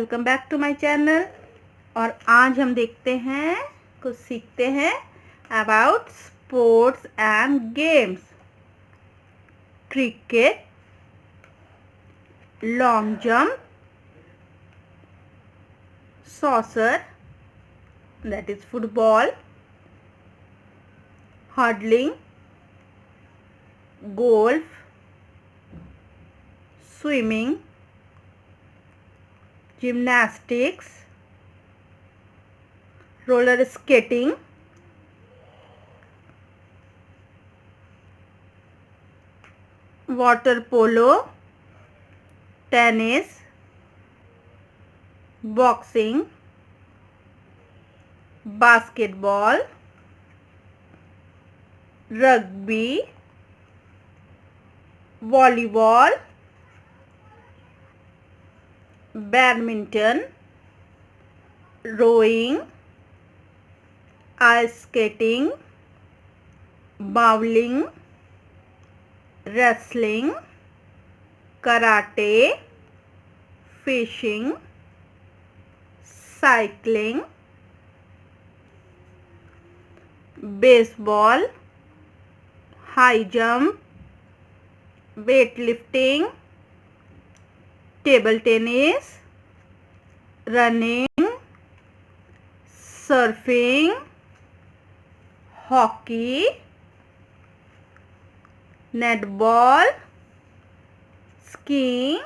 Welcome back to my channel. और आज हम देखते हैं, कुछ सीखते हैं about sports and games. Cricket, long jump, soccer that is football, hurdling, golf, swimming, gymnastics, roller skating, water polo, tennis, boxing, basketball, rugby, volleyball, badminton, rowing, ice skating, bowling, wrestling, karate, fishing, cycling, baseball, high jump, weightlifting, table tennis, running, surfing, hockey, netball, skiing,